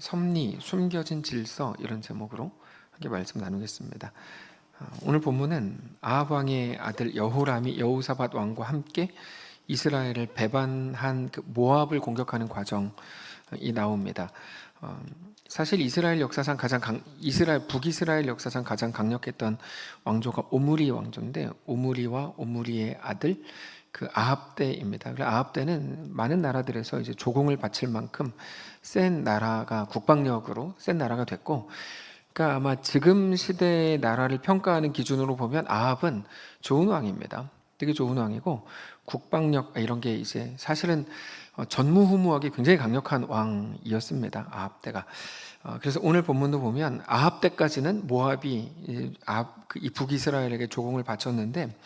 섭리, 숨겨진 질서 이런 제목으로 함께 말씀 나누겠습니다. 오늘 본문은 아합 왕의 아들 여호람이 여호사밧 왕과 함께 이스라엘을 배반한 그 모압을 공격하는 과정이 나옵니다. 사실 이스라엘 역사상 북이스라엘 역사상 가장 강력했던 왕조가 오므리 왕조인데, 오므리와 오므리의 아들 그 아합 때입니다. 아합 때는 많은 나라들에서 이제 조공을 바칠 만큼 센 나라가, 국방력으로 센 나라가 됐고, 그러니까 아마 지금 시대의 나라를 평가하는 기준으로 보면 아합은 좋은 왕입니다. 되게 좋은 왕이고, 국방력 이런 게 이제 사실은 전무후무하게 굉장히 강력한 왕이었습니다. 아합 때가. 그래서 오늘 본문도 보면 아합 때까지는 모압이 이 북이스라엘에게 조공을 바쳤는데,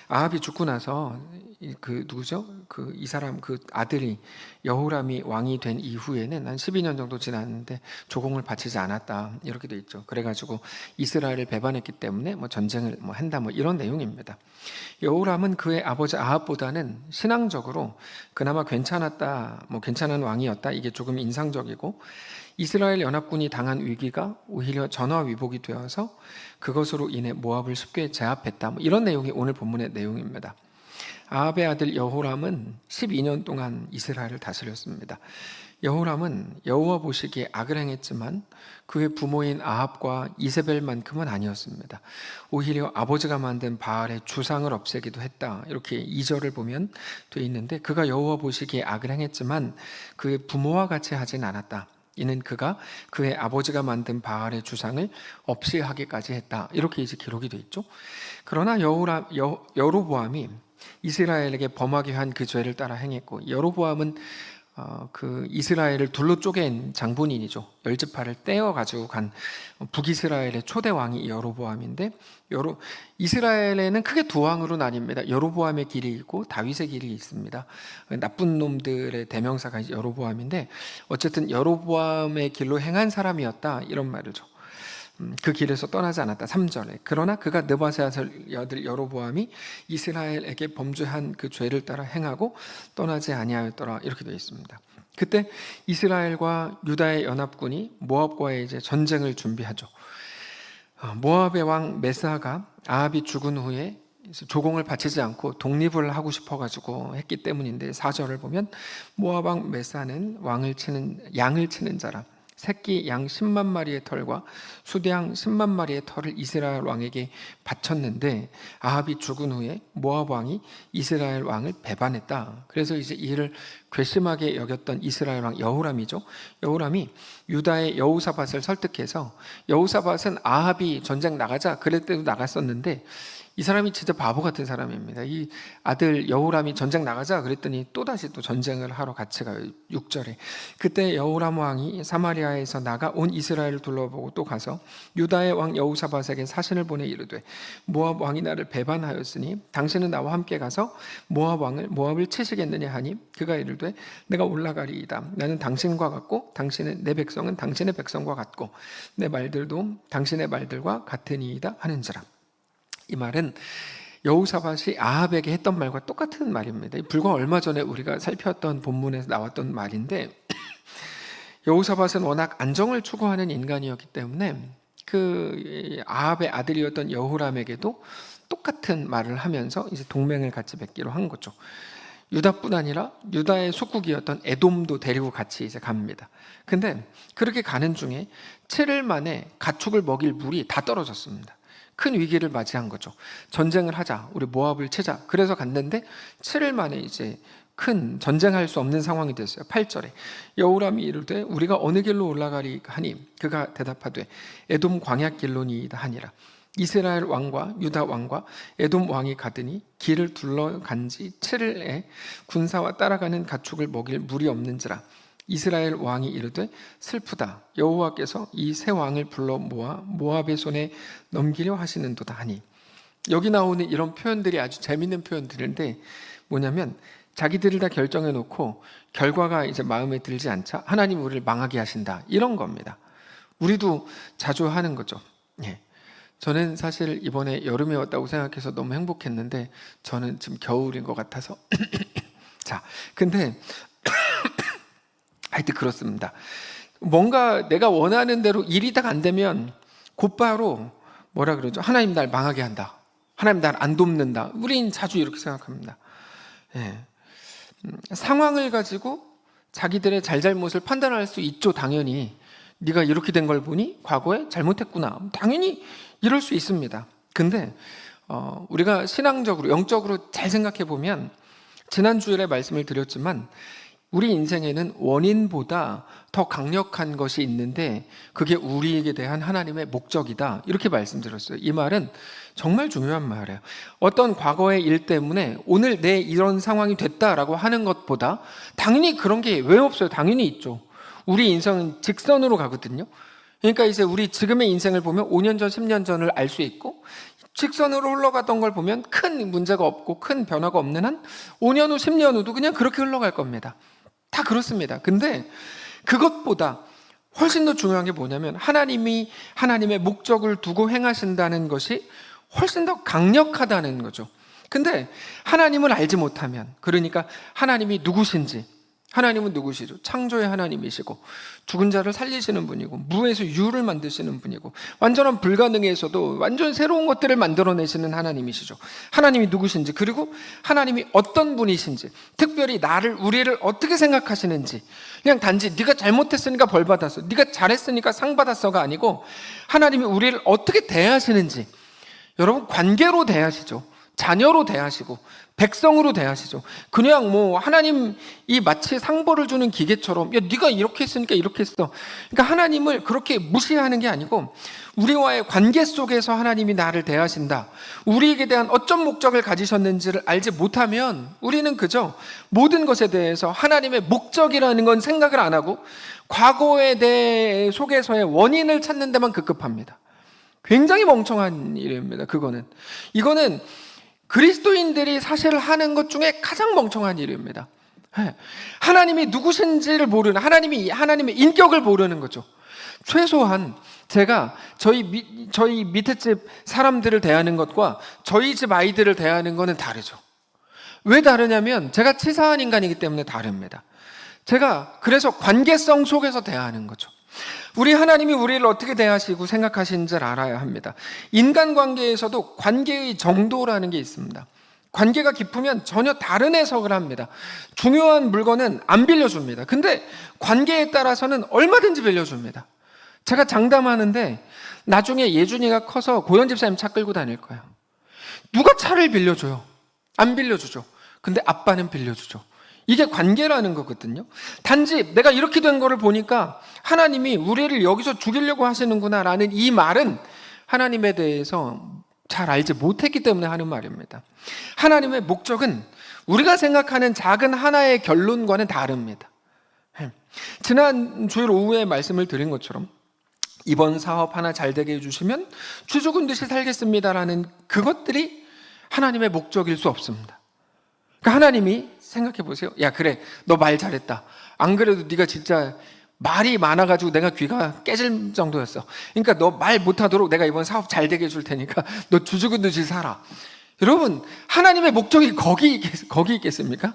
아합이 죽고 나서 이 사람 그 아들이 여호람이 왕이 된 이후에는 한 12년 정도 지났는데 조공을 바치지 않았다, 이렇게 돼 있죠. 그래가지고 이스라엘을 배반했기 때문에 전쟁을 한다, 이런 내용입니다. 여호람은 그의 아버지 아합보다는 신앙적으로 그나마 괜찮았다, 괜찮은 왕이었다, 이게 조금 인상적이고, 이스라엘 연합군이 당한 위기가 오히려 전화위복이 되어서 그것으로 인해 모압을 쉽게 제압했다, 이런 내용이 오늘 본문의 내용입니다. 아합의 아들 여호람은 12년 동안 이스라엘을 다스렸습니다. 여호람은 여호와 보시기에 악을 행했지만 그의 부모인 아합과 이세벨만큼은 아니었습니다. 오히려 아버지가 만든 바알의 주상을 없애기도 했다, 이렇게 2절을 보면 돼 있는데, 그가 여호와 보시기에 악을 행했지만 그의 부모와 같이 하진 않았다. 이는 그가 그의 아버지가 만든 바알의 주상을 없이 하기까지 했다, 이렇게 이제 기록이 돼 있죠. 그러나 여로보암이 이스라엘에게 범하게 한 그 죄를 따라 행했고, 여로보암은 그 이스라엘을 둘로 쪼갠 장본인이죠. 열지파를 떼어 가지고 간 북이스라엘의 초대 왕이 여로보암인데, 이스라엘에는 크게 두 왕으로 나뉩니다. 여로보암의 길이 있고 다윗의 길이 있습니다. 나쁜 놈들의 대명사가 여로보암인데, 어쨌든 여로보암의 길로 행한 사람이었다, 이런 말이죠. 그 길에서 떠나지 않았다, 3절에. 그러나 그가 느바세 아들 여로보암이 이스라엘에게 범죄한 그 죄를 따라 행하고 떠나지 아니하였더라, 이렇게 되어 있습니다. 그때 이스라엘과 유다의 연합군이 모압과의 이제 전쟁을 준비하죠. 모압의 왕 메사가 아합이 죽은 후에 조공을 바치지 않고 독립을 하고 싶어가지고 했기 때문인데, 4절을 보면 모압 왕 메사는 양을 치는 자라 새끼 양 10만 마리의 털과 수대양 10만 마리의 털을 이스라엘 왕에게 바쳤는데, 아합이 죽은 후에 모압 왕이 이스라엘 왕을 배반했다. 그래서 이제 이를 괘씸하게 여겼던 이스라엘 왕 여호람이죠. 여호람이 유다의 여호사밧을 설득해서, 여호사밧은 아합이 전쟁 나가자 그럴 때도 나갔었는데, 이 사람이 진짜 바보 같은 사람입니다. 이 아들 여호람이 전쟁 나가자 그랬더니 또다시 또 전쟁을 하러 같이 가요. 6절에. 그때 여호람 왕이 사마리아에서 나가 온 이스라엘을 둘러보고 또 가서 유다의 왕 여호사밧에게 사신을 보내 이르되, 모압 왕이 나를 배반하였으니 당신은 나와 함께 가서 모압을 치시겠느냐 하니, 그가 이르되 내가 올라가리이다. 나는 당신과 같고 당신은 내 백성은 당신의 백성과 같고 내 말들도 당신의 말들과 같으니이다 하는지라. 이 말은 여호사밧이 아합에게 했던 말과 똑같은 말입니다. 불과 얼마 전에 우리가 살폈던 본문에서 나왔던 말인데, 여호사밧은 워낙 안정을 추구하는 인간이었기 때문에 그 아합의 아들이었던 여호람에게도 똑같은 말을 하면서 이제 동맹을 같이 맺기로 한 거죠. 유다뿐 아니라 유다의 속국이었던 에돔도 데리고 같이 이제 갑니다. 근데 그렇게 가는 중에 7일 만에 가축을 먹일 물이 다 떨어졌습니다. 큰 위기를 맞이한 거죠. 전쟁을 하자, 우리 모압을 치자. 그래서 갔는데 7일 만에 이제 큰 전쟁할 수 없는 상황이 됐어요. 8절에 여호람이 이르되 우리가 어느 길로 올라가리 하니, 그가 대답하되 에돔 광야길로니이다 하니라. 이스라엘 왕과 유다 왕과 에돔 왕이 가더니 길을 둘러간 지 7일에 군사와 따라가는 가축을 먹일 물이 없는지라. 이스라엘 왕이 이르되 슬프다, 여호와께서 이 세 왕을 불러 모아 모압의 손에 넘기려 하시는도다 하니. 여기 나오는 이런 표현들이 아주 재밌는 표현들인데, 뭐냐면 자기들을 다 결정해 놓고 결과가 이제 마음에 들지 않자 하나님 우리를 망하게 하신다, 이런 겁니다. 우리도 자주 하는 거죠. 저는 사실 이번에 여름이 왔다고 생각해서 너무 행복했는데, 저는 지금 겨울인 것 같아서 자, 근데 하여튼 그렇습니다. 뭔가 내가 원하는 대로 일이 딱 안 되면 곧바로 뭐라 그러죠? 하나님 날 망하게 한다. 하나님 날 안 돕는다. 우린 자주 이렇게 생각합니다. 예. 상황을 가지고 자기들의 잘잘못을 판단할 수 있죠. 당연히 네가 이렇게 된 걸 보니 과거에 잘못했구나. 당연히 이럴 수 있습니다. 근데 우리가 신앙적으로 영적으로 잘 생각해 보면 지난 주일에 말씀을 드렸지만 우리 인생에는 원인보다 더 강력한 것이 있는데 그게 우리에게 대한 하나님의 목적이다. 이렇게 말씀드렸어요. 이 말은 정말 중요한 말이에요. 어떤 과거의 일 때문에 오늘 내 이런 상황이 됐다라고 하는 것보다 당연히 그런 게 왜 없어요? 당연히 있죠. 우리 인생은 직선으로 가거든요. 그러니까 이제 우리 지금의 인생을 보면 5년 전, 10년 전을 알 수 있고 직선으로 흘러갔던 걸 보면 큰 문제가 없고 큰 변화가 없는 한 5년 후, 10년 후도 그냥 그렇게 흘러갈 겁니다. 다 그렇습니다. 근데 그것보다 훨씬 더 중요한 게 뭐냐면 하나님이 하나님의 목적을 두고 행하신다는 것이 훨씬 더 강력하다는 거죠. 근데 하나님을 알지 못하면, 그러니까 하나님이 누구신지, 하나님은 누구시죠? 창조의 하나님이시고 죽은 자를 살리시는 분이고 무에서 유를 만드시는 분이고 완전한 불가능에서도 완전 새로운 것들을 만들어내시는 하나님이시죠. 하나님이 누구신지, 그리고 하나님이 어떤 분이신지, 특별히 우리를 어떻게 생각하시는지, 그냥 단지 네가 잘못했으니까 벌 받았어, 네가 잘했으니까 상 받았어가 아니고 하나님이 우리를 어떻게 대하시는지, 여러분 관계로 대하시죠. 자녀로 대하시고 백성으로 대하시죠. 그냥 하나님이 마치 상벌을 주는 기계처럼 야 네가 이렇게 했으니까 이렇게 했어. 그러니까 하나님을 그렇게 무시하는 게 아니고 우리와의 관계 속에서 하나님이 나를 대하신다. 우리에게 대한 어떤 목적을 가지셨는지를 알지 못하면 우리는 그저 모든 것에 대해서 하나님의 목적이라는 건 생각을 안 하고 과거에 대해 속에서의 원인을 찾는 데만 급급합니다. 굉장히 멍청한 일입니다. 이거는 그리스도인들이 사실 하는 것 중에 가장 멍청한 일입니다. 하나님이 누구신지를 모르는, 하나님의 인격을 모르는 거죠. 최소한 제가 저희 밑에 집 사람들을 대하는 것과 저희 집 아이들을 대하는 것은 다르죠. 왜 다르냐면 제가 치사한 인간이기 때문에 다릅니다. 제가 그래서 관계성 속에서 대하는 거죠. 우리 하나님이 우리를 어떻게 대하시고 생각하시는지를 알아야 합니다. 인간관계에서도 관계의 정도라는 게 있습니다. 관계가 깊으면 전혀 다른 해석을 합니다. 중요한 물건은 안 빌려줍니다. 근데 관계에 따라서는 얼마든지 빌려줍니다. 제가 장담하는데 나중에 예준이가 커서 고현 집사님 차 끌고 다닐 거예요. 누가 차를 빌려줘요? 안 빌려주죠. 근데 아빠는 빌려주죠. 이게 관계라는 거거든요. 단지 내가 이렇게 된 거를 보니까 하나님이 우리를 여기서 죽이려고 하시는구나 라는 이 말은 하나님에 대해서 잘 알지 못했기 때문에 하는 말입니다. 하나님의 목적은 우리가 생각하는 작은 하나의 결론과는 다릅니다. 지난 주일 오후에 말씀을 드린 것처럼 이번 사업 하나 잘 되게 해주시면 쥐 죽은 듯이 살겠습니다라는 그것들이 하나님의 목적일 수 없습니다. 그러니까 하나님이 생각해 보세요. 야 그래 너 말 잘했다. 안 그래도 네가 진짜 말이 많아가지고 내가 귀가 깨질 정도였어. 그러니까 너 말 못하도록 내가 이번 사업 잘 되게 해줄 테니까 너 죽은 듯이 살아. 여러분 하나님의 목적이 거기 있겠습니까?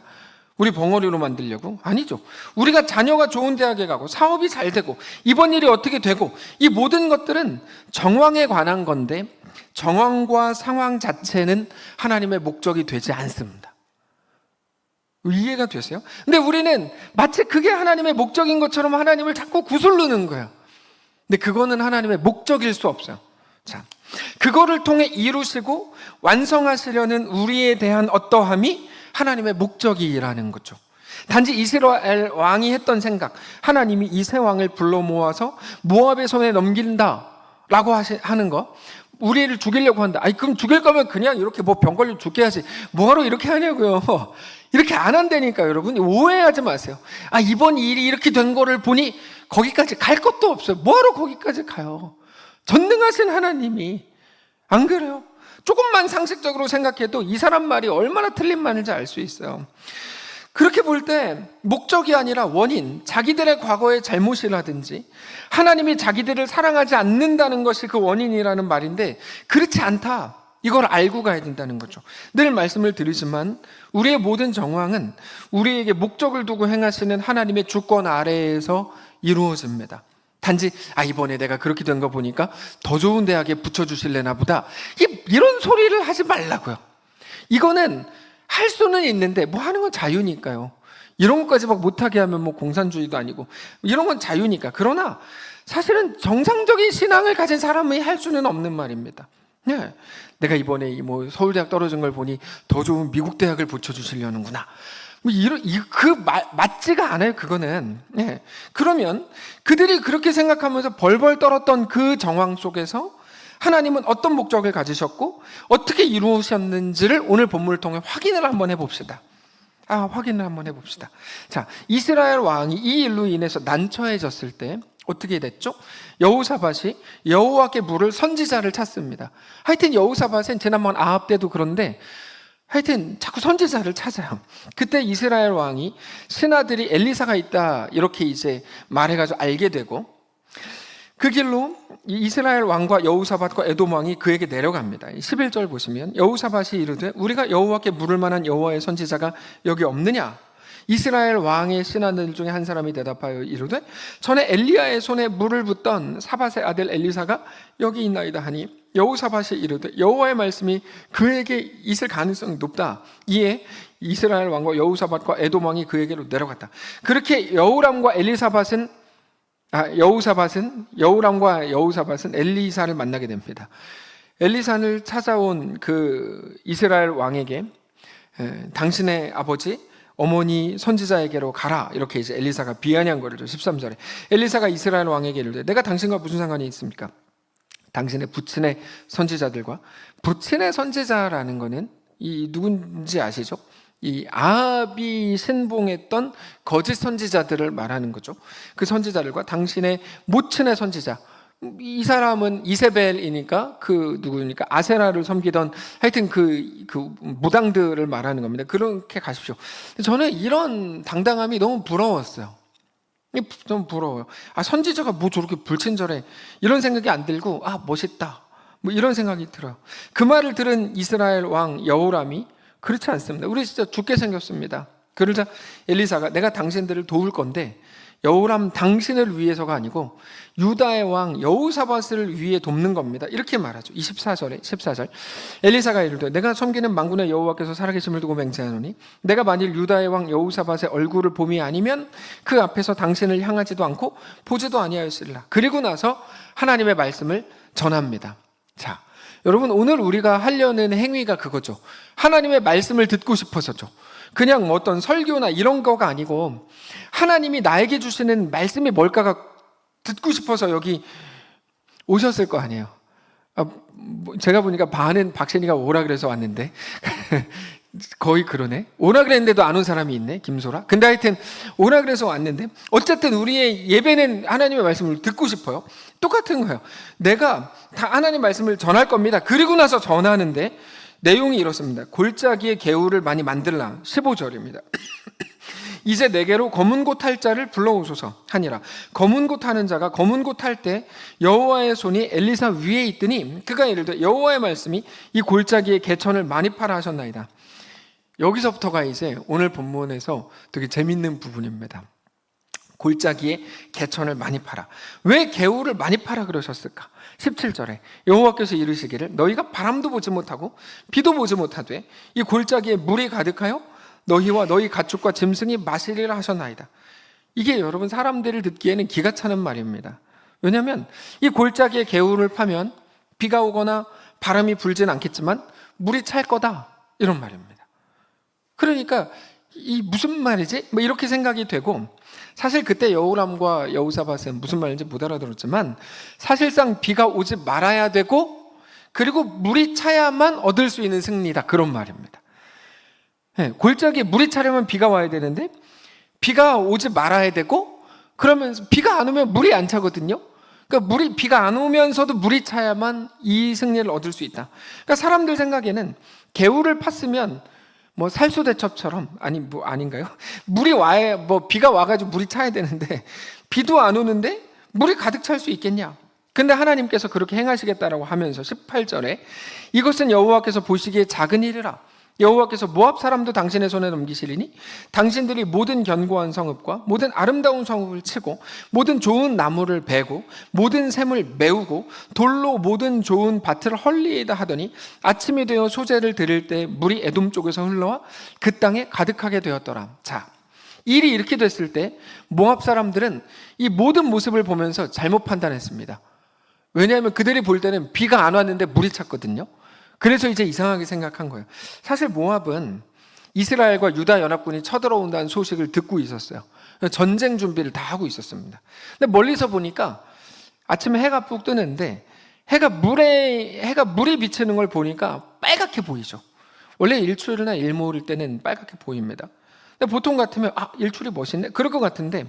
우리 벙어리로 만들려고? 아니죠. 우리가 자녀가 좋은 대학에 가고 사업이 잘 되고 이번 일이 어떻게 되고 이 모든 것들은 정황에 관한 건데 정황과 상황 자체는 하나님의 목적이 되지 않습니다. 이해가 되세요? 근데 우리는 마치 그게 하나님의 목적인 것처럼 하나님을 자꾸 구슬르는 거예요. 근데 그거는 하나님의 목적일 수 없어요. 자, 그거를 통해 이루시고 완성하시려는 우리에 대한 어떠함이 하나님의 목적이라는 거죠. 단지 이스라엘 왕이 했던 생각, 하나님이 이 세 왕을 불러 모아서 모압의 손에 넘긴다라고 하는 거, 우리를 죽이려고 한다. 아니 그럼 죽일 거면 그냥 이렇게 병 걸리면 죽게 하지 뭐하러 이렇게 하냐고요. 이렇게 안 한다니까. 여러분 오해하지 마세요. 이번 일이 이렇게 된 거를 보니 거기까지 갈 것도 없어요. 뭐하러 거기까지 가요. 전능하신 하나님이. 안 그래요? 조금만 상식적으로 생각해도 이 사람 말이 얼마나 틀린 말인지 알 수 있어요. 그렇게 볼 때 목적이 아니라 원인, 자기들의 과거의 잘못이라든지 하나님이 자기들을 사랑하지 않는다는 것이 그 원인이라는 말인데 그렇지 않다. 이걸 알고 가야 된다는 거죠. 늘 말씀을 드리지만 우리의 모든 정황은 우리에게 목적을 두고 행하시는 하나님의 주권 아래에서 이루어집니다. 단지 이번에 내가 그렇게 된 거 보니까 더 좋은 대학에 붙여주실래나 보다, 이런 소리를 하지 말라고요. 이거는 할 수는 있는데 뭐 하는 건 자유니까요. 이런 것까지 막 못하게 하면 뭐 공산주의도 아니고, 이런 건 자유니까. 그러나 사실은 정상적인 신앙을 가진 사람이 할 수는 없는 말입니다. 네. 내가 이번에 뭐 서울대학 떨어진 걸 보니 더 좋은 미국 대학을 붙여주시려는구나. 맞지가 않아요, 그거는. 네. 그러면 그들이 그렇게 생각하면서 벌벌 떨었던 그 정황 속에서 하나님은 어떤 목적을 가지셨고 어떻게 이루셨는지를 오늘 본문을 통해 확인을 한번 해봅시다. 확인을 한번 해봅시다. 자, 이스라엘 왕이 이 일로 인해서 난처해졌을 때 어떻게 됐죠? 여호사밧이 여호와께 물을 선지자를 찾습니다. 하여튼 여호사밧은 지난번 아합 때도 그런데 하여튼 자꾸 선지자를 찾아요. 그때 이스라엘 왕이 신하들이 엘리사가 있다 이렇게 이제 말해가지고 알게 되고, 그 길로 이스라엘 왕과 여호사밧과 에돔 왕이 그에게 내려갑니다. 11절 보시면 여호사밧이 이르되 우리가 여호와께 물을 만한 여호와의 선지자가 여기 없느냐? 이스라엘 왕의 신하들 중에 한 사람이 대답하여 이르되 전에 엘리야의 손에 물을 붓던 사밧의 아들 엘리사가 여기 있나이다 하니, 여호사밧이 이르되 여호와의 말씀이 그에게 있을 가능성이 높다. 이에 이스라엘 왕과 여호사밧과 에돔 왕이 그에게로 내려갔다. 그렇게 여호람과 여호사밧은 엘리사를 만나게 됩니다. 엘리사를 찾아온 그 이스라엘 왕에게 당신의 아버지 어머니 선지자에게로 가라 이렇게 이제 엘리사가 비아냥 거리죠. 13절에 엘리사가 이스라엘 왕에게 이르되 내가 당신과 무슨 상관이 있습니까? 당신의 부친의 선지자들과. 부친의 선지자라는 거는 이 누군지 아시죠? 이 아합이 신봉했던 거짓 선지자들을 말하는 거죠. 그 선지자들과 당신의 모친의 선지자, 이 사람은 이세벨이니까 그 누구니까 아세라를 섬기던 하여튼 그 무당들을 말하는 겁니다. 그렇게 가십시오. 저는 이런 당당함이 너무 부러웠어요. 너무 부러워요. 선지자가 뭐 저렇게 불친절해, 이런 생각이 안 들고 멋있다 뭐 이런 생각이 들어요. 그 말을 들은 이스라엘 왕 여호람이 그렇지 않습니다. 우리 진짜 죽게 생겼습니다. 그러자 엘리사가 내가 당신들을 도울 건데 여호람 당신을 위해서가 아니고 유다의 왕 여호사밧을 위해 돕는 겁니다. 이렇게 말하죠. 14절 엘리사가 이르되 내가 섬기는 만군의 여호와께서 살아계심을 두고 맹세하노니 내가 만일 유다의 왕 여호사밧의 얼굴을 봄이 아니면 그 앞에서 당신을 향하지도 않고 보지도 아니하였으리라. 그리고 나서 하나님의 말씀을 전합니다. 자, 여러분, 오늘 우리가 하려는 행위가 그거죠. 하나님의 말씀을 듣고 싶어서죠. 그냥 뭐 어떤 설교나 이런 거가 아니고 하나님이 나에게 주시는 말씀이 뭘까가 듣고 싶어서 여기 오셨을 거 아니에요. 제가 보니까 반은 박신이가 오라 그래서 왔는데 거의 그러네. 오라 그랬는데도 안 온 사람이 있네, 김소라. 근데 하여튼 오라 그래서 왔는데 어쨌든 우리의 예배는 하나님의 말씀을 듣고 싶어요. 똑같은 거예요. 내가 다 하나님 말씀을 전할 겁니다. 그리고 나서 전하는데 내용이 이렇습니다. 골짜기에 개울을 많이 만들라. 15절입니다. 이제 내게로 검은 곳 탈 자를 불러오소서 하니라. 검은 곳 하는 자가 검은 곳 탈 때 여호와의 손이 엘리사 위에 있더니 그가 이르되 여호와의 말씀이 이 골짜기에 개천을 많이 파라 하셨나이다. 여기서부터가 이제 오늘 본문에서 되게 재밌는 부분입니다. 골짜기에 개천을 많이 파라. 왜 개울을 많이 파라 그러셨을까? 17절에 여호와께서 이르시기를 너희가 바람도 보지 못하고 비도 보지 못하되 이 골짜기에 물이 가득하여 너희와 너희 가축과 짐승이 마시리라 하셨나이다. 이게 여러분 사람들을 듣기에는 기가 차는 말입니다. 왜냐하면 이 골짜기에 개울을 파면 비가 오거나 바람이 불진 않겠지만 물이 찰 거다 이런 말입니다. 그러니까 이 무슨 말이지? 뭐 이렇게 생각이 되고, 사실 그때 여호람과 여호사밧은 무슨 말인지 못 알아들었지만 사실상 비가 오지 말아야 되고 그리고 물이 차야만 얻을 수 있는 승리다 그런 말입니다. 네, 골짜기에 물이 차려면 비가 와야 되는데 비가 오지 말아야 되고, 그러면 비가 안 오면 물이 안 차거든요. 그러니까 비가 안 오면서도 물이 차야만 이 승리를 얻을 수 있다. 그러니까 사람들 생각에는 개울을 팠으면 뭐 살수대첩처럼, 아닌가요? 물이 와야, 비가 와가지고 물이 차야 되는데 비도 안 오는데 물이 가득 찰 수 있겠냐? 근데 하나님께서 그렇게 행하시겠다라고 하면서 18절에 이것은 여호와께서 보시기에 작은 일이라 여호와께서 모압 사람도 당신의 손에 넘기시리니 당신들이 모든 견고한 성읍과 모든 아름다운 성읍을 치고 모든 좋은 나무를 베고 모든 샘을 메우고 돌로 모든 좋은 밭을 헐리이다 하더니 아침이 되어 소재를 드릴 때 물이 에돔 쪽에서 흘러와 그 땅에 가득하게 되었더라. 자, 일이 이렇게 됐을 때 모압 사람들은 이 모든 모습을 보면서 잘못 판단했습니다. 왜냐하면 그들이 볼 때는 비가 안 왔는데 물이 찼거든요. 그래서 이제 이상하게 생각한 거예요. 사실 모압은 이스라엘과 유다 연합군이 쳐들어온다는 소식을 듣고 있었어요. 전쟁 준비를 다 하고 있었습니다. 근데 멀리서 보니까 아침에 해가 푹 뜨는데 해가 물에 비치는 걸 보니까 빨갛게 보이죠. 원래 일출이나 일몰일 때는 빨갛게 보입니다. 근데 보통 같으면 일출이 멋있네 그럴 것 같은데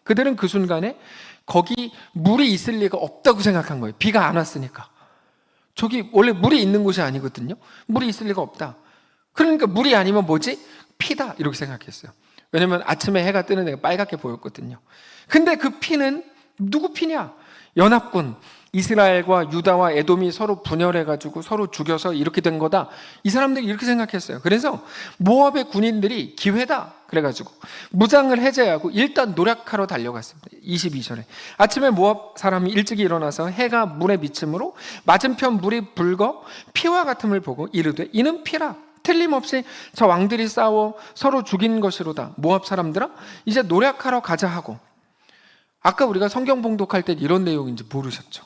그들은 그 순간에 거기 물이 있을 리가 없다고 생각한 거예요. 비가 안 왔으니까. 저기 원래 물이 있는 곳이 아니거든요. 물이 있을 리가 없다. 그러니까 물이 아니면 뭐지? 피다 이렇게 생각했어요. 왜냐면 아침에 해가 뜨는 데가 빨갛게 보였거든요. 근데 그 피는 누구 피냐? 연합군 이스라엘과 유다와 에돔이 서로 분열해가지고 서로 죽여서 이렇게 된 거다. 이 사람들이 이렇게 생각했어요. 그래서 모압의 군인들이 기회다. 그래가지고 무장을 해제하고 일단 노력하러 달려갔습니다. 22절에 아침에 모압 사람이 일찍 일어나서 해가 물에 비침으로 맞은편 물이 붉어 피와 같음을 보고 이르되 이는 피라. 틀림없이 저 왕들이 싸워 서로 죽인 것이로다. 모압 사람들아 이제 노력하러 가자 하고 아까 우리가 성경 봉독할 때 이런 내용인지 모르셨죠?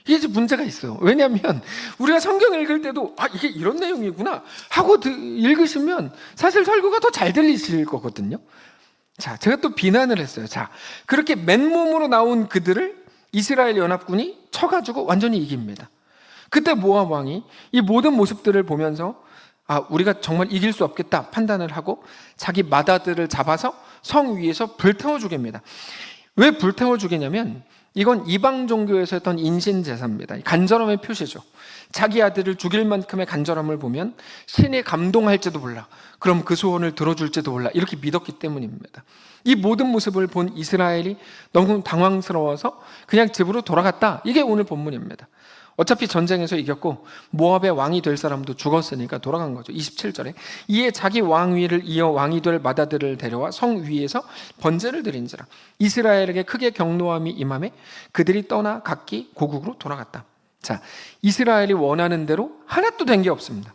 이게 이제 문제가 있어요. 왜냐하면 우리가 성경 읽을 때도 이게 이런 내용이구나 하고 읽으시면 사실 설교가 더 잘 들리실 거거든요. 자, 제가 또 비난을 했어요. 자, 그렇게 맨몸으로 나온 그들을 이스라엘 연합군이 쳐가지고 완전히 이깁니다. 그때 모압 왕이 이 모든 모습들을 보면서 우리가 정말 이길 수 없겠다 판단을 하고 자기 맏아들을 잡아서 성 위에서 불태워 죽입니다. 왜 불태워 죽이냐면 이건 이방 종교에서 했던 인신제사입니다. 간절함의 표시죠. 자기 아들을 죽일 만큼의 간절함을 보면 신이 감동할지도 몰라. 그럼 그 소원을 들어줄지도 몰라. 이렇게 믿었기 때문입니다. 이 모든 모습을 본 이스라엘이 너무 당황스러워서 그냥 집으로 돌아갔다. 이게 오늘 본문입니다. 어차피 전쟁에서 이겼고 모압의 왕이 될 사람도 죽었으니까 돌아간 거죠. 27절에 이에 자기 왕위를 이어 왕이 될 맏아들을 데려와 성 위에서 번제를 드린지라 이스라엘에게 크게 경노함이 임하매 그들이 떠나 각기 고국으로 돌아갔다. 자, 이스라엘이 원하는 대로 하나도 된 게 없습니다.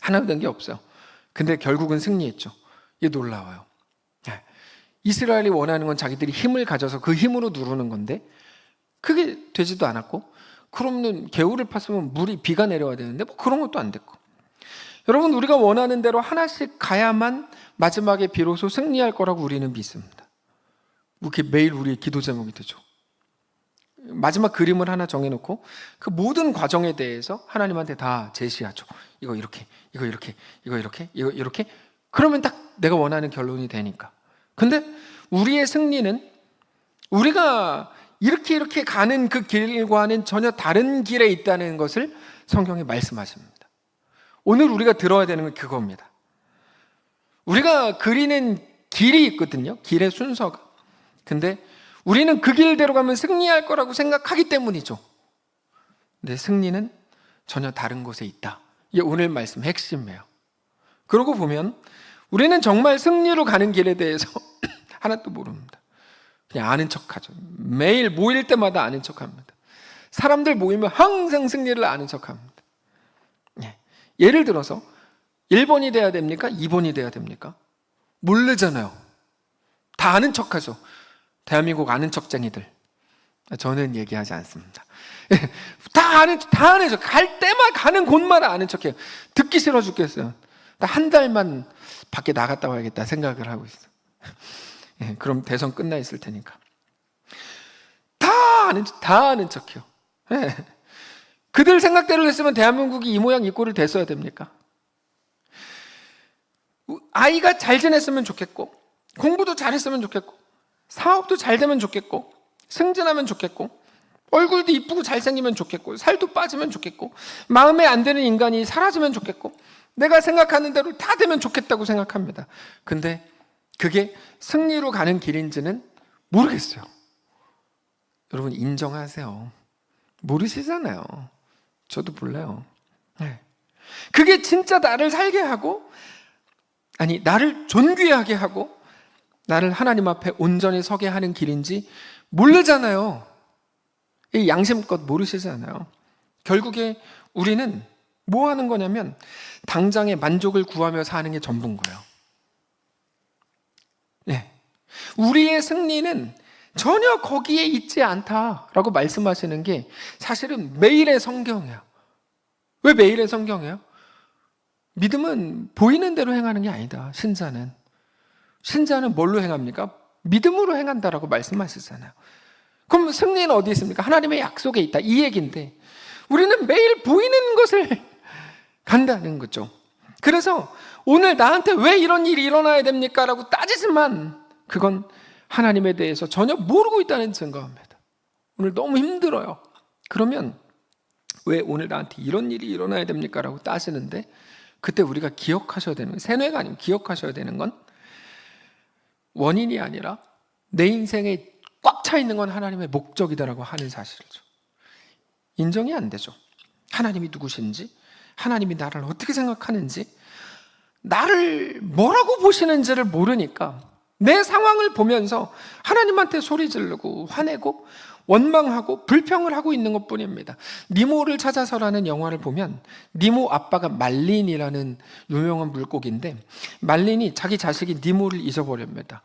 하나도 된 게 없어요. 근데 결국은 승리했죠. 이게 놀라워요. 이스라엘이 원하는 건 자기들이 힘을 가져서 그 힘으로 누르는 건데 그게 되지도 않았고 그러면 개울을 팠으면 비가 내려와야 되는데 그런 것도 안 됐고. 여러분 우리가 원하는 대로 하나씩 가야만 마지막에 비로소 승리할 거라고 우리는 믿습니다. 그게 매일 우리의 기도 제목이 되죠. 마지막 그림을 하나 정해놓고 그 모든 과정에 대해서 하나님한테 다 제시하죠. 이거 이렇게, 이거 이렇게, 이거 이렇게, 이거 이렇게. 그러면 딱 내가 원하는 결론이 되니까. 근데 우리의 승리는 우리가 이렇게 가는 그 길과는 전혀 다른 길에 있다는 것을 성경이 말씀하십니다. 오늘 우리가 들어야 되는 건 그겁니다. 우리가 그리는 길이 있거든요. 길의 순서가. 근데 우리는 그 길대로 가면 승리할 거라고 생각하기 때문이죠. 근데 승리는 전혀 다른 곳에 있다. 이게 오늘 말씀 핵심이에요. 그러고 보면 우리는 정말 승리로 가는 길에 대해서 하나도 모릅니다. 그냥 아는 척하죠. 매일 모일 때마다 아는 척합니다. 사람들 모이면 항상 승리를 아는 척합니다. 예를 들어서 1번이 돼야 됩니까? 2번이 돼야 됩니까? 모르잖아요. 다 아는 척하죠. 대한민국 아는 척쟁이들. 저는 얘기하지 않습니다. 다 아는 척. 갈 때마다 가는 곳마다 아는 척해요. 듣기 싫어 죽겠어요. 한 달만 밖에 나갔다 와야겠다 생각을 하고 있어요. 그럼 대선 끝나 있을 테니까. 다 아는 척해요. 그들 생각대로 했으면 대한민국이 이 모양 이 꼴을 됐어야 됩니까? 아이가 잘 지냈으면 좋겠고 공부도 잘했으면 좋겠고 사업도 잘 되면 좋겠고 승진하면 좋겠고 얼굴도 이쁘고 잘생기면 좋겠고 살도 빠지면 좋겠고 마음에 안 드는 인간이 사라지면 좋겠고 내가 생각하는 대로 다 되면 좋겠다고 생각합니다. 근데 그게 승리로 가는 길인지는 모르겠어요. 여러분 인정하세요. 모르시잖아요. 저도 몰라요. 그게 진짜 나를 살게 하고, 아니 나를 존귀하게 하고 나를 하나님 앞에 온전히 서게 하는 길인지 모르잖아요. 이 양심껏 모르시잖아요. 결국에 우리는 뭐 하는 거냐면 당장의 만족을 구하며 사는 게 전부인 거예요. 네. 우리의 승리는 전혀 거기에 있지 않다라고 말씀하시는 게 사실은 매일의 성경이에요. 왜 매일의 성경이에요? 믿음은 보이는 대로 행하는 게 아니다. 신자는 뭘로 행합니까? 믿음으로 행한다라고 말씀하시잖아요. 그럼 승리는 어디 있습니까? 하나님의 약속에 있다, 이 얘기인데 우리는 매일 보이는 것을 간다는 거죠. 그래서 오늘 나한테 왜 이런 일이 일어나야 됩니까? 라고 따지지만 그건 하나님에 대해서 전혀 모르고 있다는 증거입니다. 오늘 너무 힘들어요. 그러면 왜 오늘 나한테 이런 일이 일어나야 됩니까? 라고 따지는데 그때 우리가 기억하셔야 되는 건, 세뇌가 아니고 기억하셔야 되는 건 원인이 아니라 내 인생에 꽉 차 있는 건 하나님의 목적이다라고 하는 사실이죠. 인정이 안 되죠. 하나님이 누구신지, 하나님이 나를 어떻게 생각하는지, 나를 뭐라고 보시는지를 모르니까 내 상황을 보면서 하나님한테 소리 지르고 화내고 원망하고 불평을 하고 있는 것뿐입니다. 니모를 찾아서라는 영화를 보면 니모 아빠가 말린이라는 유명한 물고기인데 말린이 자기 자식이 니모를 잊어버립니다.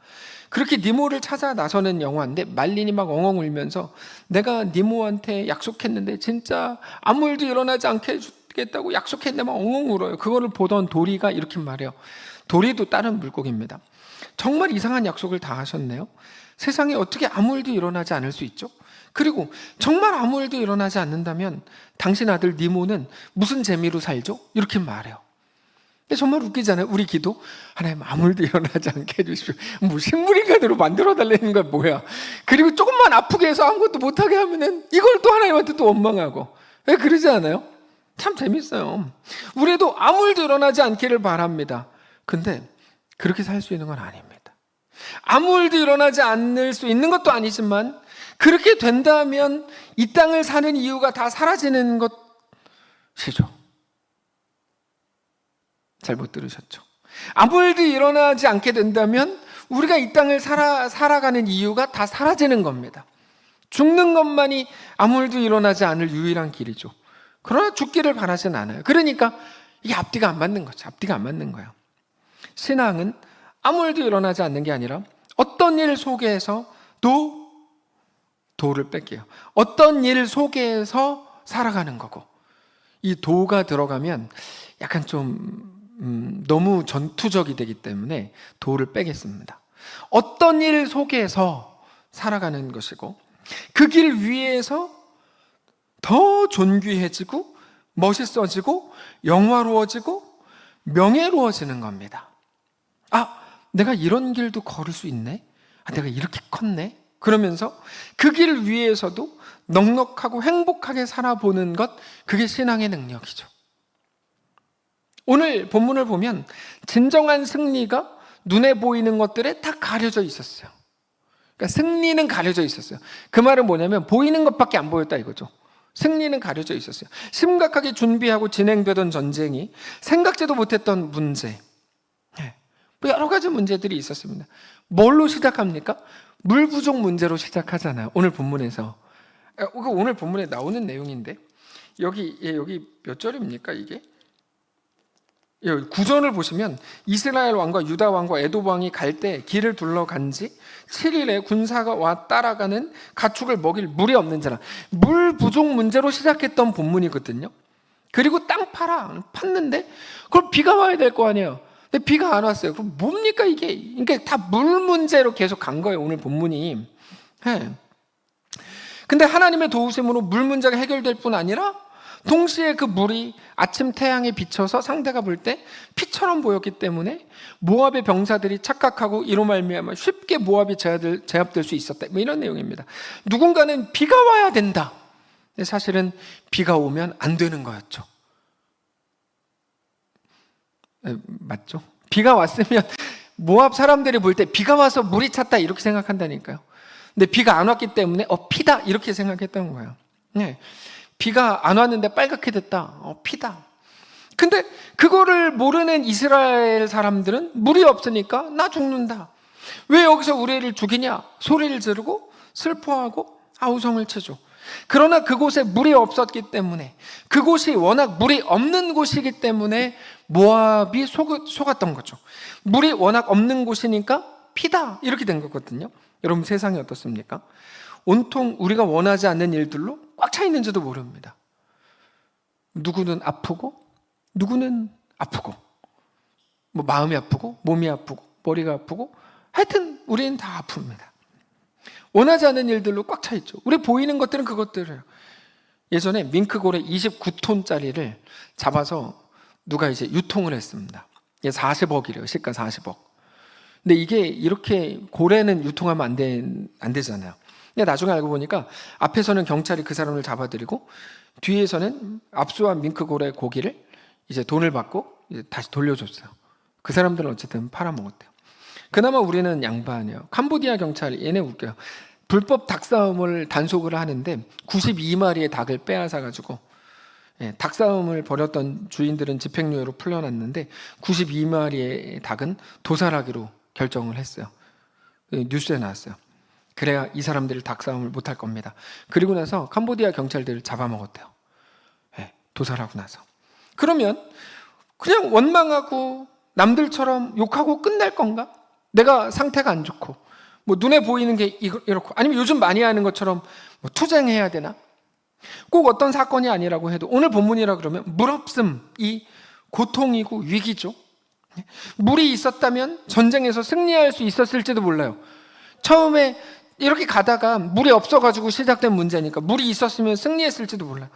그렇게 니모를 찾아 나서는 영화인데 말린이 막 엉엉 울면서 내가 니모한테 약속했는데 진짜 아무 일도 일어나지 않게 해주겠다고 약속했는데 막 엉엉 울어요. 그거를 보던 도리가 이렇게 말해요. 도리도 다른 물고기입니다. 정말 이상한 약속을 다 하셨네요. 세상에 어떻게 아무 일도 일어나지 않을 수 있죠? 그리고 정말 아무 일도 일어나지 않는다면 당신 아들 니모는 무슨 재미로 살죠? 이렇게 말해요. 근데 정말 웃기잖아요. 우리 기도, 하나님 아무 일도 일어나지 않게 해주십시오. 뭐 식물인간으로 만들어달라는 건 뭐야? 그리고 조금만 아프게 해서 아무것도 못하게 하면은 이걸 또 하나님한테 또 원망하고. 왜 그러지 않아요? 참 재밌어요. 우리도 아무 일도 일어나지 않기를 바랍니다. 근데 그렇게 살 수 있는 건 아닙니다. 아무 일도 일어나지 않을 수 있는 것도 아니지만 그렇게 된다면 이 땅을 사는 이유가 다 사라지는 것이죠. 잘못 들으셨죠? 아무 일도 일어나지 않게 된다면 우리가 이 땅을 살아가는 이유가 다 사라지는 겁니다. 죽는 것만이 아무 일도 일어나지 않을 유일한 길이죠. 그러나 죽기를 바라진 않아요. 그러니까 이게 앞뒤가 안 맞는 거죠. 앞뒤가 안 맞는 거예요. 신앙은 아무 일도 일어나지 않는 게 아니라 어떤 일 속에서 도를 뺄게요. 어떤 일 속에서 살아가는 거고, 이 도가 들어가면 약간 좀 너무 전투적이 되기 때문에 도를 빼겠습니다. 어떤 일 속에서 살아가는 것이고 그 길 위에서 더 존귀해지고 멋있어지고 영화로워지고 명예로워지는 겁니다. 아, 내가 이런 길도 걸을 수 있네? 아, 내가 이렇게 컸네? 그러면서 그 길 위에서도 넉넉하고 행복하게 살아보는 것, 그게 신앙의 능력이죠. 오늘 본문을 보면 진정한 승리가 눈에 보이는 것들에 다 가려져 있었어요. 그러니까 승리는 가려져 있었어요. 그 말은 뭐냐면 보이는 것밖에 안 보였다 이거죠. 승리는 가려져 있었어요. 심각하게 준비하고 진행되던 전쟁이 생각지도 못했던 문제, 여러 가지 문제들이 있었습니다. 뭘로 시작합니까? 물 부족 문제로 시작하잖아요. 오늘 본문에서. 오늘 본문에 나오는 내용인데 여기 몇 절입니까 이게? 구전을 보시면 이스라엘 왕과 유다 왕과 에돔 왕이 갈 때 길을 둘러간 지 7일에 군사가 와 따라가는 가축을 먹일 물이 없는 자라. 물 부족 문제로 시작했던 본문이거든요. 그리고 땅 팠는데 그럼 비가 와야 될 거 아니에요. 근데 비가 안 왔어요. 그럼 뭡니까 이게? 그러니까 다 물 문제로 계속 간 거예요, 오늘 본문이. 근데 하나님의 도우심으로 물 문제가 해결될 뿐 아니라 동시에 그 물이 아침 태양에 비쳐서 상대가 볼 때 피처럼 보였기 때문에 모압의 병사들이 착각하고 이로 말미암아 쉽게 모압이 제압될 수 있었다. 뭐 이런 내용입니다. 누군가는 비가 와야 된다. 근데 사실은 비가 오면 안 되는 거였죠. 맞죠? 비가 왔으면 모압 사람들이 볼 때 비가 와서 물이 찼다 이렇게 생각한다니까요. 근데 비가 안 왔기 때문에 피다 이렇게 생각했던 거예요. 비가 안 왔는데 빨갛게 됐다. 피다. 근데 그거를 모르는 이스라엘 사람들은 물이 없으니까 나 죽는다. 왜 여기서 우리를 죽이냐? 소리를 지르고 슬퍼하고 아우성을 치죠. 그러나 그곳에 물이 없었기 때문에, 그곳이 워낙 물이 없는 곳이기 때문에 모압이 속았던 거죠. 물이 워낙 없는 곳이니까 피다, 이렇게 된 거거든요. 여러분, 세상이 어떻습니까? 온통 우리가 원하지 않는 일들로 꽉 차 있는지도 모릅니다. 누구는 아프고 누구는 아프고, 뭐 마음이 아프고 몸이 아프고 머리가 아프고, 하여튼 우리는 다 아픕니다. 원하지 않는 일들로 꽉 차 있죠. 우리 보이는 것들은 그것들이에요. 예전에 밍크고래 29톤짜리를 잡아서 누가 이제 유통을 했습니다. 이게 40억이래요. 시가 40억. 근데 이게 이렇게 고래는 유통하면 안 되잖아요. 근데 나중에 알고 보니까 앞에서는 경찰이 그 사람을 잡아들이고, 뒤에서는 압수한 밍크고래 고기를 이제 돈을 받고 이제 다시 돌려줬어요. 그 사람들은 어쨌든 팔아먹었대요. 그나마 우리는 양반이에요. 캄보디아 경찰, 얘네 웃겨요. 불법 닭싸움을 단속을 하는데 92마리의 닭을 빼앗아가지고, 닭싸움을 벌였던 주인들은 집행유예로 풀려났는데 92마리의 닭은 도살하기로 결정을 했어요. 뉴스에 나왔어요. 그래야 이 사람들이 닭싸움을 못할 겁니다. 그리고 나서 캄보디아 경찰들을 잡아먹었대요. 도살하고 나서. 그러면 그냥 원망하고 남들처럼 욕하고 끝날 건가? 내가 상태가 안 좋고, 뭐 눈에 보이는 게 이렇고, 아니면 요즘 많이 하는 것처럼 뭐 투쟁해야 되나? 꼭 어떤 사건이 아니라고 해도 오늘 본문이라 그러면 물 없음이 고통이고 위기죠. 물이 있었다면 전쟁에서 승리할 수 있었을지도 몰라요. 처음에 이렇게 가다가 물이 없어가지고 시작된 문제니까 물이 있었으면 승리했을지도 몰라요.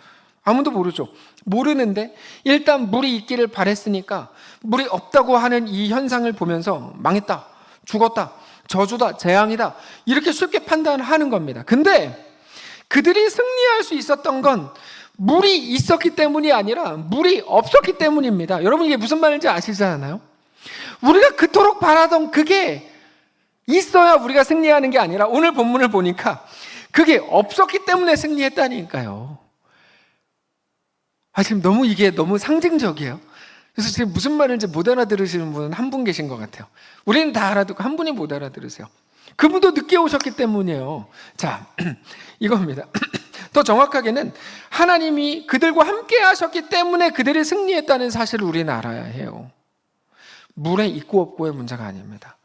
아무도 모르죠. 모르는데 일단 물이 있기를 바랬으니까 물이 없다고 하는 이 현상을 보면서 망했다, 죽었다, 저주다, 재앙이다, 이렇게 쉽게 판단하는 겁니다. 근데 그들이 승리할 수 있었던 건 물이 있었기 때문이 아니라 물이 없었기 때문입니다. 여러분, 이게 무슨 말인지 아시잖아요? 우리가 그토록 바라던 그게 있어야 우리가 승리하는 게 아니라 오늘 본문을 보니까 그게 없었기 때문에 승리했다니까요. 지금 이게 너무 상징적이에요. 그래서 지금 무슨 말인지 못 알아들으시는 분은 한 분 계신 것 같아요. 우리는 다 알아듣고 한 분이 못 알아들으세요. 그분도 늦게 오셨기 때문이에요. 자, 이겁니다. 더 정확하게는 하나님이 그들과 함께 하셨기 때문에 그들이 승리했다는 사실을 우리는 알아야 해요. 물에 있고 없고의 문제가 아닙니다.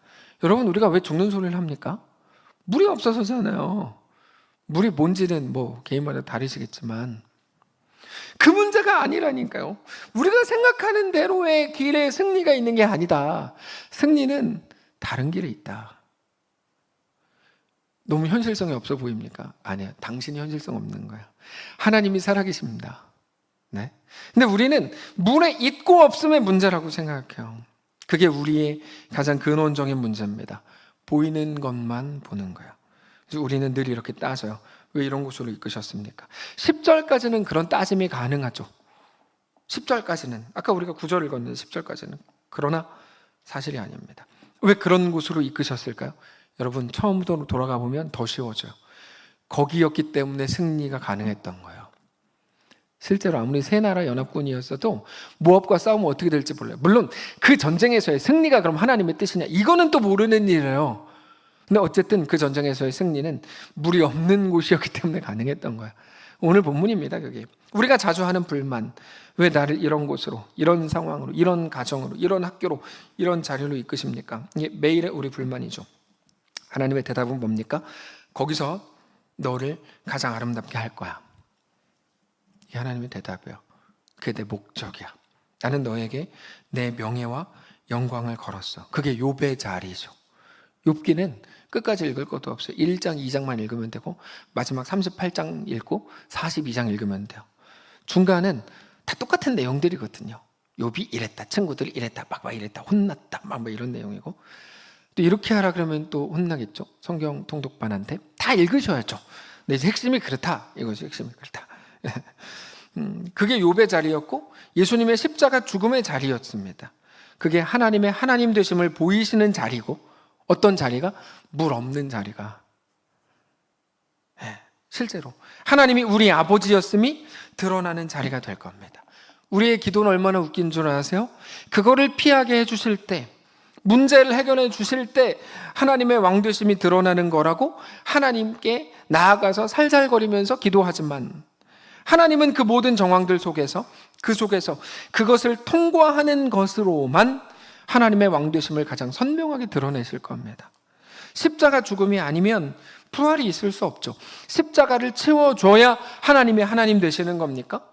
여러분, 우리가 왜 죽는 소리를 합니까? 물이 없어서잖아요. 물이 뭔지는 뭐 개인마다 다르시겠지만 그 문제가 아니라니까요. 우리가 생각하는 대로의 길에 승리가 있는 게 아니다. 승리는 다른 길에 있다. 너무 현실성이 없어 보입니까? 아니에요. 당신이 현실성 없는 거야. 하나님이 살아계십니다. 네? 근데 우리는 물에 있고 없음의 문제라고 생각해요. 그게 우리의 가장 근원적인 문제입니다. 보이는 것만 보는 거야. 그래서 우리는 늘 이렇게 따져요. 왜 이런 곳으로 이끄셨습니까? 10절까지는 그런 따짐이 가능하죠. 10절까지는. 아까 우리가 9절을 읽었는데 10절까지는. 그러나 사실이 아닙니다. 왜 그런 곳으로 이끄셨을까요? 여러분, 처음부터 돌아가 보면 더 쉬워져요. 거기였기 때문에 승리가 가능했던 거예요. 실제로 아무리 세 나라 연합군이었어도 모압과 싸우면 어떻게 될지 몰라요. 물론 그 전쟁에서의 승리가 그럼 하나님의 뜻이냐, 이거는 또 모르는 일이에요. 근데 어쨌든 그 전쟁에서의 승리는 물이 없는 곳이었기 때문에 가능했던 거야. 오늘 본문입니다. 그게 우리가 자주 하는 불만, 왜 나를 이런 곳으로, 이런 상황으로, 이런 가정으로, 이런 학교로, 이런 자리로 이끄십니까? 이게 매일의 우리 불만이죠. 하나님의 대답은 뭡니까? 거기서 너를 가장 아름답게 할 거야. 이 하나님의 대답이에요. 그게 내 목적이야. 나는 너에게 내 명예와 영광을 걸었어. 그게 욥의 자리죠. 욥기는 끝까지 읽을 것도 없어요. 1장, 2장만 읽으면 되고 마지막 38장 읽고 42장 읽으면 돼요. 중간은 다 똑같은 내용들이거든요. 욥이 이랬다, 친구들이 이랬다, 막 이랬다, 혼났다, 막 이런 내용이고, 또 이렇게 하라 그러면 또 혼나겠죠. 성경 통독반한테 다 읽으셔야죠. 근데 이제 핵심이 그렇다, 이거죠. 핵심이 그렇다. 그게 욥의 자리였고 예수님의 십자가 죽음의 자리였습니다. 그게 하나님의 하나님 되심을 보이시는 자리고, 어떤 자리가? 물 없는 자리가. 실제로 하나님이 우리 아버지였음이 드러나는 자리가 될 겁니다. 우리의 기도는 얼마나 웃긴 줄 아세요? 그거를 피하게 해주실 때, 문제를 해결해 주실 때 하나님의 왕되심이 드러나는 거라고 하나님께 나아가서 살살거리면서 기도하지만, 하나님은 그 모든 정황들 속에서, 그 속에서 그것을 통과하는 것으로만 하나님의 왕되심을 가장 선명하게 드러내실 겁니다. 십자가 죽음이 아니면 부활이 있을 수 없죠. 십자가를 채워줘야 하나님의 하나님 되시는 겁니까?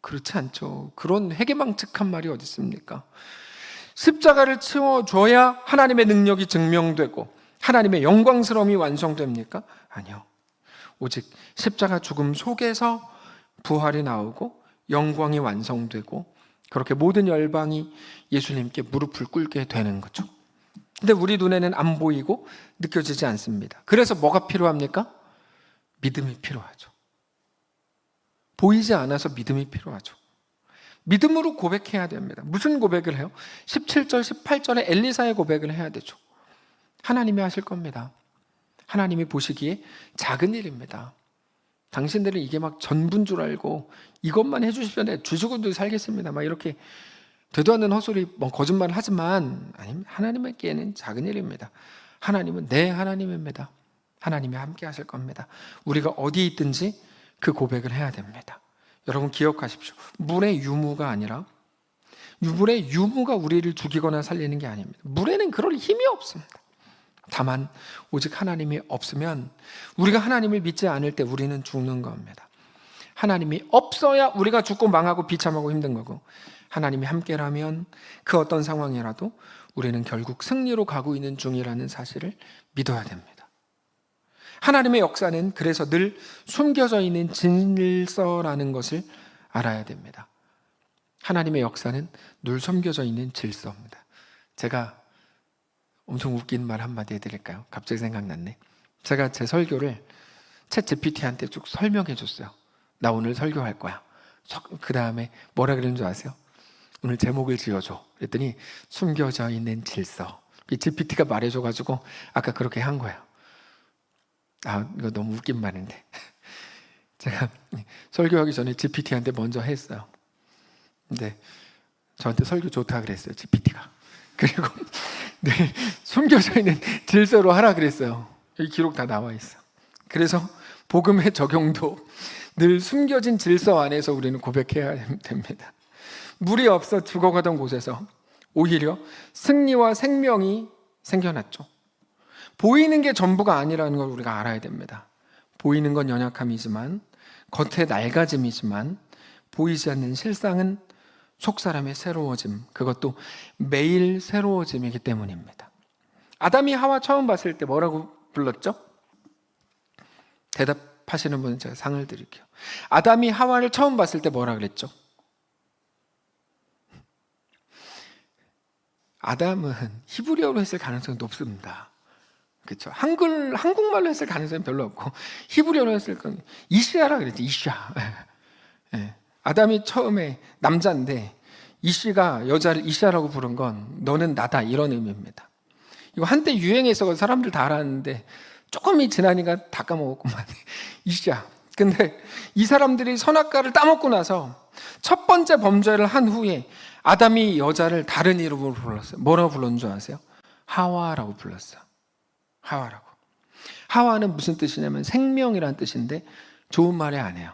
그렇지 않죠. 그런 회개망측한 말이 어디 있습니까? 십자가를 채워줘야 하나님의 능력이 증명되고 하나님의 영광스러움이 완성됩니까? 아니요. 오직 십자가 죽음 속에서 부활이 나오고 영광이 완성되고 그렇게 모든 열방이 예수님께 무릎을 꿇게 되는 거죠. 근데 우리 눈에는 안 보이고 느껴지지 않습니다. 그래서 뭐가 필요합니까? 믿음이 필요하죠. 보이지 않아서 믿음이 필요하죠. 믿음으로 고백해야 됩니다. 무슨 고백을 해요? 17절, 18절에 엘리사의 고백을 해야 되죠. 하나님이 하실 겁니다. 하나님이 보시기에 작은 일입니다. 당신들은 이게 막 전부인 줄 알고 이것만 해주시면 내가 쥐죽어도 살겠습니다. 막 이렇게 되도 않는 헛소리, 거짓말을 하지만 하나님에게는 작은 일입니다. 하나님은 내 하나님입니다. 하나님이 함께 하실 겁니다. 우리가 어디에 있든지 그 고백을 해야 됩니다. 여러분 기억하십시오. 물의 유무가 아니라, 물의 유무가 우리를 죽이거나 살리는 게 아닙니다. 물에는 그럴 힘이 없습니다. 다만 오직 하나님이 없으면, 우리가 하나님을 믿지 않을 때 우리는 죽는 겁니다. 하나님이 없어야 우리가 죽고 망하고 비참하고 힘든 거고, 하나님이 함께라면 그 어떤 상황이라도 우리는 결국 승리로 가고 있는 중이라는 사실을 믿어야 됩니다. 하나님의 역사는 그래서 늘 숨겨져 있는 질서라는 것을 알아야 됩니다. 하나님의 역사는 늘 숨겨져 있는 질서입니다. 제가 엄청 웃긴 말 한마디 해드릴까요? 갑자기 생각났네. 제가 제 설교를 챗 GPT한테 쭉 설명해 줬어요. 나 오늘 설교할 거야. 그 다음에 뭐라 그러는 줄 아세요? 오늘 제목을 지어줘. 그랬더니 숨겨져 있는 질서. 이 GPT가 말해줘가지고 아까 그렇게 한 거예요. 이거 너무 웃긴 말인데. 제가 설교하기 전에 GPT한테 먼저 했어요. 근데 저한테 설교 좋다 그랬어요, GPT가. 그리고 네, 숨겨져 있는 질서로 하라 그랬어요. 여기 기록 다 나와 있어. 그래서 복음의 적용도 늘 숨겨진 질서 안에서 우리는 고백해야 됩니다. 물이 없어 죽어가던 곳에서 오히려 승리와 생명이 생겨났죠. 보이는 게 전부가 아니라는 걸 우리가 알아야 됩니다. 보이는 건 연약함이지만, 겉의 낡아짐이지만, 보이지 않는 실상은 속사람의 새로워짐, 그것도 매일 새로워짐이기 때문입니다. 아담이 하와 처음 봤을 때 뭐라고 불렀죠? 대답하시는 분은 제가 상을 드릴게요. 아담이 하와를 처음 봤을 때 뭐라 그랬죠? 아담은 히브리어로 했을 가능성이 높습니다. 그렇죠? 한국말로 했을 가능성이 별로 없고, 히브리어로 했을 건 이시아라 그랬죠. 이시아. 아담이 처음에 남자인데 이시가 여자를 이시아라고 부른 건 너는 나다, 이런 의미입니다. 이거 한때 유행해서 사람들 다 알았는데 조금이 지나니까 다 까먹었구만. 이시아. 근데 이 사람들이 선악과를 따먹고 나서 첫 번째 범죄를 한 후에 아담이 여자를 다른 이름으로 불렀어요. 뭐라고 불렀는 줄 아세요? 하와라고 불렀어요. 하와라고. 하와는 무슨 뜻이냐면 생명이라는 뜻인데 좋은 말이 아니에요.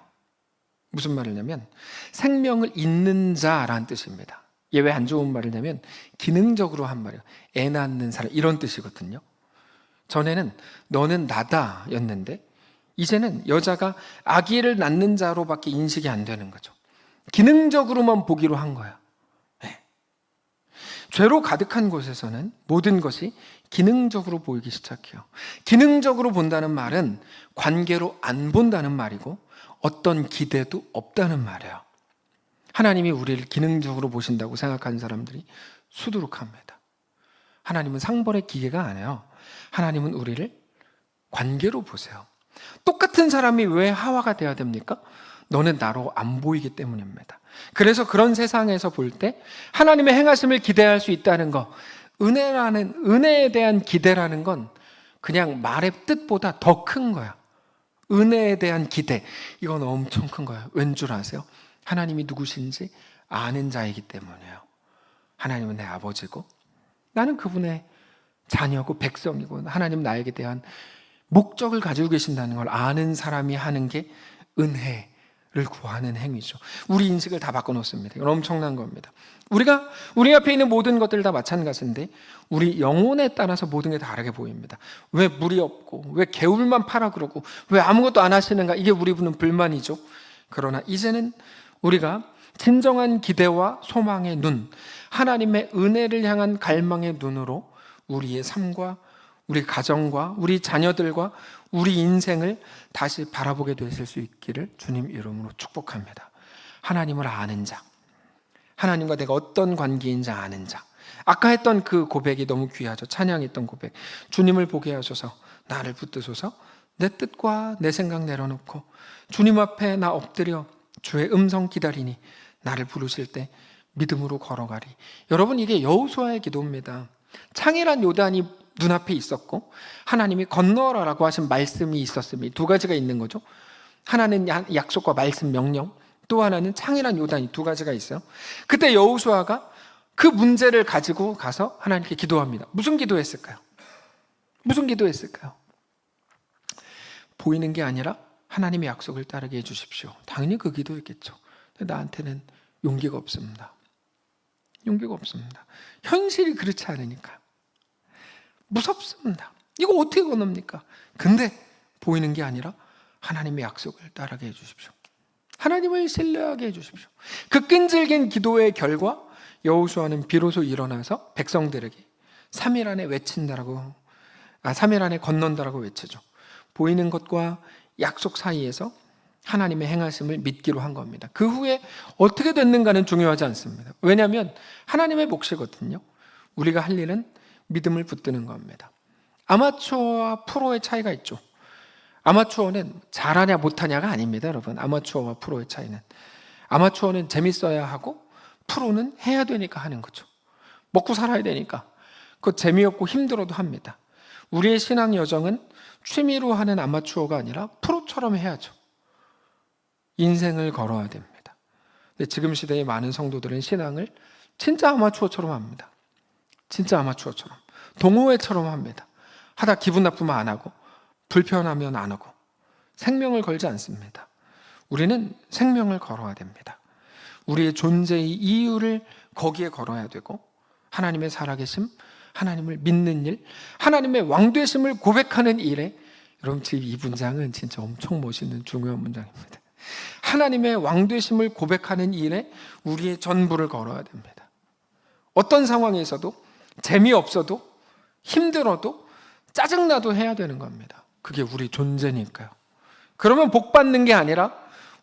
무슨 말이냐면 생명을 잇는 자라는 뜻입니다. 얘 왜 안 좋은 말이냐면 기능적으로 한 말이에요. 애 낳는 사람, 이런 뜻이거든요. 전에는 너는 나다 였는데 이제는 여자가 아기를 낳는 자로밖에 인식이 안 되는 거죠. 기능적으로만 보기로 한 거야. 네. 죄로 가득한 곳에서는 모든 것이 기능적으로 보이기 시작해요. 기능적으로 본다는 말은 관계로 안 본다는 말이고 어떤 기대도 없다는 말이에요. 하나님이 우리를 기능적으로 보신다고 생각하는 사람들이 수두룩합니다. 하나님은 상벌의 기계가 아니에요. 하나님은 우리를 관계로 보세요. 똑같은 사람이 왜 하와가 돼야 됩니까? 너는 나로 안 보이기 때문입니다. 그래서 그런 세상에서 볼 때 하나님의 행하심을 기대할 수 있다는 거, 은혜에 대한 기대라는 건 그냥 말의 뜻보다 더 큰 거야. 은혜에 대한 기대, 이건 엄청 큰 거예요. 왠 줄 아세요? 하나님이 누구신지 아는 자이기 때문이에요. 하나님은 내 아버지고 나는 그분의 자녀고 백성이고 하나님 나에게 대한 목적을 가지고 계신다는 걸 아는 사람이 하는 게 은혜를 구하는 행위죠. 우리 인식을 다 바꿔놓습니다. 이건 엄청난 겁니다. 우리가 우리 앞에 있는 모든 것들 다 마찬가지인데 우리 영혼에 따라서 모든 게 다르게 보입니다. 왜 물이 없고 왜 개울만 파라 그러고 왜 아무것도 안 하시는가, 이게 우리 분은 불만이죠. 그러나 이제는 우리가 진정한 기대와 소망의 눈, 하나님의 은혜를 향한 갈망의 눈으로 우리의 삶과 우리 가정과 우리 자녀들과 우리 인생을 다시 바라보게 되실 수 있기를 주님 이름으로 축복합니다. 하나님을 아는 자, 하나님과 내가 어떤 관계인지 아는 자. 아까 했던 그 고백이 너무 귀하죠. 찬양했던 고백. 주님을 보게 하소서, 나를 붙드소서, 내 뜻과 내 생각 내려놓고 주님 앞에 나 엎드려 주의 음성 기다리니 나를 부르실 때 믿음으로 걸어가리. 여러분, 이게 여호수아의 기도입니다. 창이란 요단이 눈앞에 있었고 하나님이 건너라라고 하신 말씀이 있었습니다. 두 가지가 있는 거죠. 하나는 약속과 말씀, 명령, 또 하나는 창이란 요단이 두 가지가 있어요. 그때 여호수아가 그 문제를 가지고 가서 하나님께 기도합니다. 무슨 기도했을까요? 무슨 기도했을까요? 보이는 게 아니라 하나님의 약속을 따르게 해주십시오. 당연히 그 기도였겠죠. 근데 나한테는 용기가 없습니다. 용기가 없습니다. 현실이 그렇지 않으니까 무섭습니다. 이거 어떻게 건넙니까? 근데 보이는 게 아니라 하나님의 약속을 따르게 해주십시오. 하나님을 신뢰하게 해주십시오. 그 끈질긴 기도의 결과 여호수아는 비로소 일어나서 백성들에게 3일 안에 외친다라고, 3일 안에 건넌다라고 외치죠. 보이는 것과 약속 사이에서 하나님의 행하심을 믿기로 한 겁니다. 그 후에 어떻게 됐는가는 중요하지 않습니다. 왜냐하면 하나님의 몫이거든요. 우리가 할 일은 믿음을 붙드는 겁니다. 아마추어와 프로의 차이가 있죠. 아마추어는 잘하냐 못하냐가 아닙니다, 여러분. 아마추어와 프로의 차이는, 아마추어는 재밌어야 하고 프로는 해야 되니까 하는 거죠. 먹고 살아야 되니까 그거 재미없고 힘들어도 합니다. 우리의 신앙 여정은 취미로 하는 아마추어가 아니라 프로처럼 해야죠. 인생을 걸어야 됩니다. 근데 지금 시대의 많은 성도들은 신앙을 진짜 아마추어처럼 합니다. 진짜 아마추어처럼, 동호회처럼 합니다. 하다 기분 나쁘면 안 하고 불편하면 안 하고 생명을 걸지 않습니다. 우리는 생명을 걸어야 됩니다. 우리의 존재의 이유를 거기에 걸어야 되고 하나님의 살아계심, 하나님을 믿는 일, 하나님의 왕되심을 고백하는 일에, 여러분 지금 이 문장은 진짜 엄청 멋있는 중요한 문장입니다. 하나님의 왕되심을 고백하는 일에 우리의 전부를 걸어야 됩니다. 어떤 상황에서도 재미없어도 힘들어도 짜증나도 해야 되는 겁니다. 그게 우리 존재니까요. 그러면 복 받는 게 아니라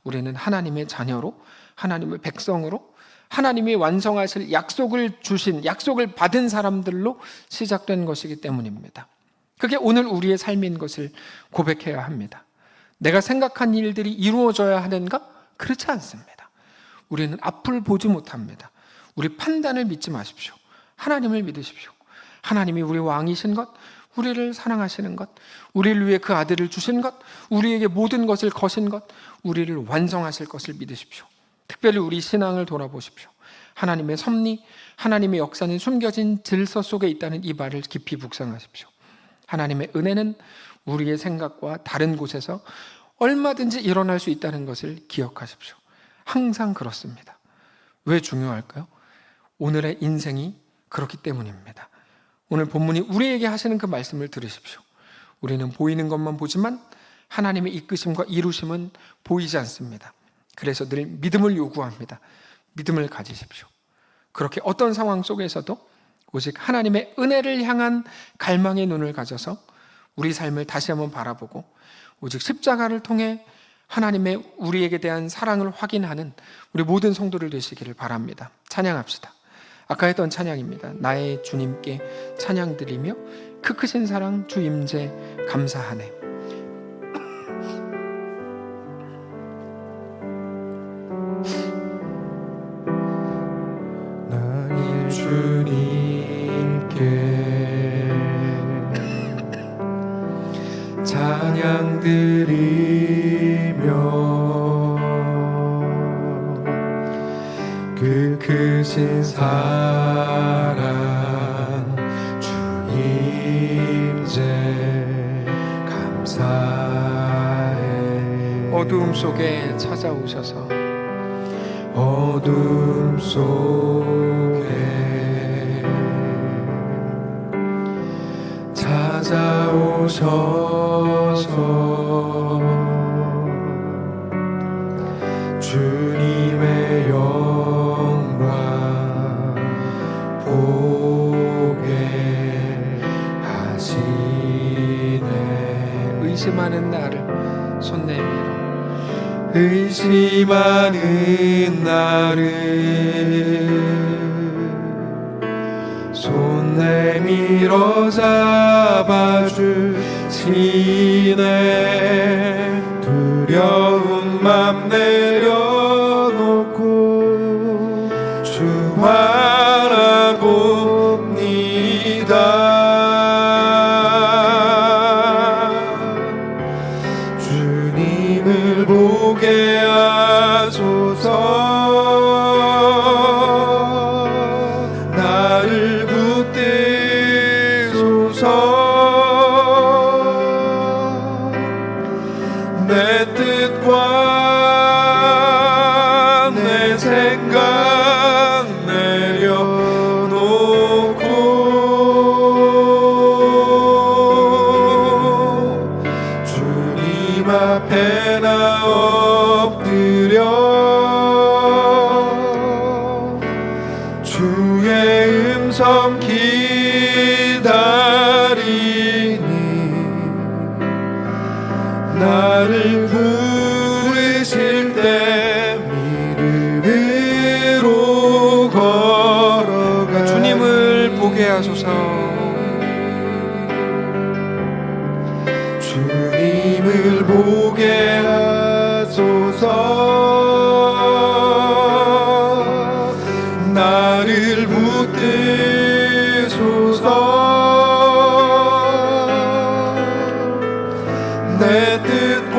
우리는 하나님의 자녀로, 하나님의 백성으로, 하나님이 완성하실 약속을 주신, 약속을 받은 사람들로 시작된 것이기 때문입니다. 그게 오늘 우리의 삶인 것을 고백해야 합니다. 내가 생각한 일들이 이루어져야 하는가? 그렇지 않습니다. 우리는 앞을 보지 못합니다. 우리 판단을 믿지 마십시오. 하나님을 믿으십시오. 하나님이 우리 왕이신 것, 우리를 사랑하시는 것, 우리를 위해 그 아들을 주신 것, 우리에게 모든 것을 거신 것, 우리를 완성하실 것을 믿으십시오. 특별히 우리 신앙을 돌아보십시오. 하나님의 섭리, 하나님의 역사는 숨겨진 질서 속에 있다는 이 말을 깊이 묵상하십시오. 하나님의 은혜는 우리의 생각과 다른 곳에서 얼마든지 일어날 수 있다는 것을 기억하십시오. 항상 그렇습니다. 왜 중요할까요? 오늘의 인생이 그렇기 때문입니다. 오늘 본문이 우리에게 하시는 그 말씀을 들으십시오. 우리는 보이는 것만 보지만 하나님의 이끄심과 이루심은 보이지 않습니다. 그래서 늘 믿음을 요구합니다. 믿음을 가지십시오. 그렇게 어떤 상황 속에서도 오직 하나님의 은혜를 향한 갈망의 눈을 가져서 우리 삶을 다시 한번 바라보고 오직 십자가를 통해 하나님의 우리에게 대한 사랑을 확인하는 우리 모든 성도들 되시기를 바랍니다. 찬양합시다. 아까 했던 찬양입니다. 나의 주님께 찬양 드리며 그 크신 사랑 주 임재 감사하네. 나의 주님께 찬양 드리며 그 크신 사랑 주 임재 감사해. 어두움 속에 찾아오셔서 어둠 속에 찾아오셔서 주님의 영광 보게 하시네. 의심하는 나를 손 내밀어 의심하는 나를 손 내밀어 잡아주시네. 두려운 맘 내려놓고 주 바라봅니다. 주님을 보게 하소서. 나를 붙드소서. 내 뜻과 내 생각 내려놓고 주님 앞에 나 엎드려 주의 음성 기다리니 나를 부르실 때 믿음으로 걸어가. 주님을 보게 하소서. 주님을 보게 하소서. 나를 붙드소서. 내 뜻과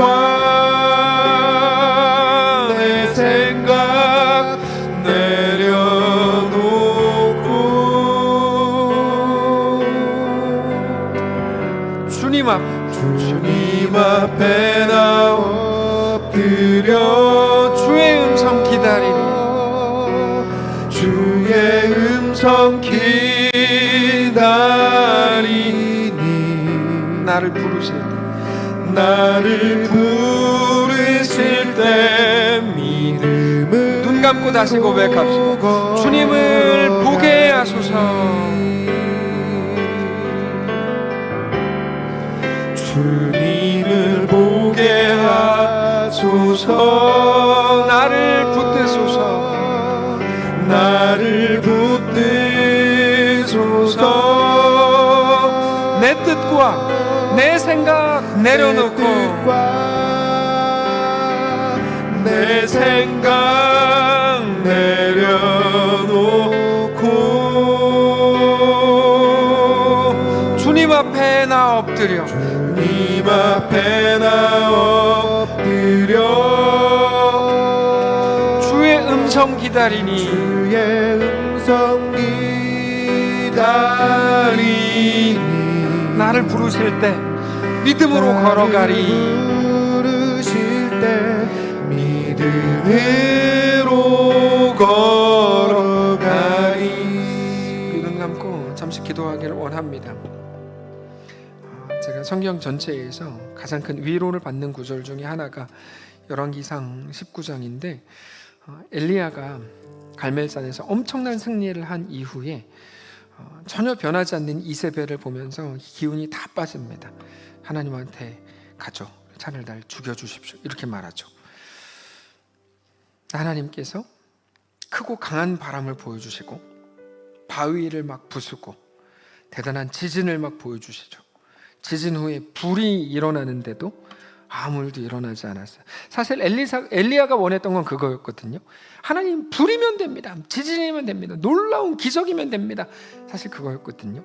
내 생각 내려놓고 주님 앞에 나 엎드려 주의 음성 기다리니 주의 음성 기다리니 나를 부르실 때 믿음을 눈 감고 다시 고백합시다. 주님을 보게 하소서. 주님을 보게 하소서. 나를 붙드소서. 나를 붙드소서. 내 뜻과 내 생각 내려놓고 내 생각 내려놓고 주님 앞에 나 엎드려 주님 앞에 나 엎드려 주의 음성 기다리니 주의 음성 기다리니 나를 부르실 때 믿음으로 걸어가리. 부르실 때 믿음으로 걸어가리. 눈 감고 잠시 기도하기를 원합니다. 제가 성경 전체에서 가장 큰 위로를 받는 구절 중에 하나가 열왕기상 19장인데 엘리야가 갈멜산에서 엄청난 승리를 한 이후에 전혀 변하지 않는 이세벨을 보면서 기운이 다 빠집니다. 하나님한테 가죠. 차를 날 죽여주십시오. 이렇게 말하죠. 하나님께서 크고 강한 바람을 보여주시고 바위를 막 부수고 대단한 지진을 막 보여주시죠. 지진 후에 불이 일어나는데도 아무 일도 일어나지 않았어요. 사실 엘리야가 원했던 건 그거였거든요. 하나님, 불이면 됩니다. 지진이면 됩니다. 놀라운 기적이면 됩니다. 사실 그거였거든요.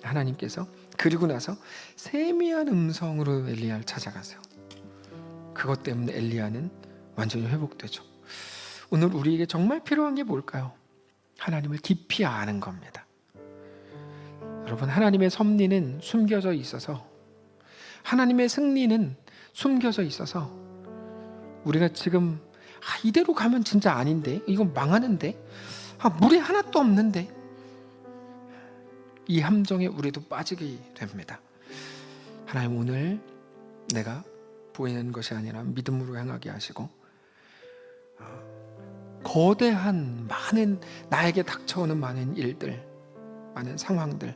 하나님께서 그리고 나서 세미한 음성으로 엘리야를 찾아가세요. 그것 때문에 엘리야는 완전히 회복되죠. 오늘 우리에게 정말 필요한 게 뭘까요? 하나님을 깊이 아는 겁니다. 여러분, 하나님의 섭리는 숨겨져 있어서, 하나님의 승리는 숨겨져 있어서 우리가 지금 이대로 가면 진짜 아닌데, 이건 망하는데, 물이 하나도 없는데, 이 함정에 우리도 빠지게 됩니다. 하나님, 오늘 내가 보이는 것이 아니라 믿음으로 향하게 하시고, 거대한 많은 나에게 닥쳐오는 많은 일들, 많은 상황들,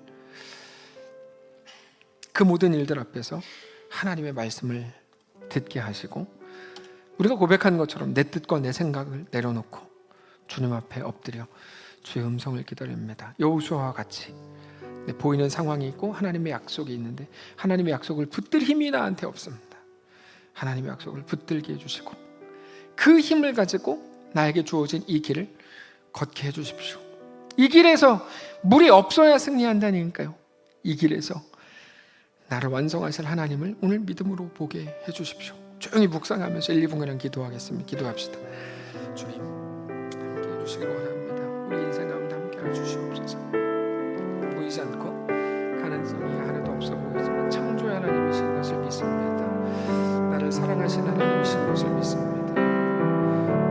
그 모든 일들 앞에서 하나님의 말씀을 듣게 하시고, 우리가 고백한 것처럼 내 뜻과 내 생각을 내려놓고 주님 앞에 엎드려 주의 음성을 기다립니다. 여호수아와 같이 보이는 상황이 있고 하나님의 약속이 있는데, 하나님의 약속을 붙들 힘이 나한테 없습니다. 하나님의 약속을 붙들게 해주시고, 그 힘을 가지고 나에게 주어진 이 길을 걷게 해주십시오. 이 길에서 물이 없어야 승리한다니까요. 이 길에서 나를 완성하실 하나님을 오늘 믿음으로 보게 해주십시오. 조용히 묵상하면서 1, 2분간 기도하겠습니다. 기도합시다. 주님, 함께 해주시기를 원합니다. 우리 인생 가운데 함께 해주시옵소서. 보이지 않고 가능성이 하나도 없어 보이지만 창조의 하나님이신 것을 믿습니다. 나를 사랑하시는 하나님이신 것을 믿습니다.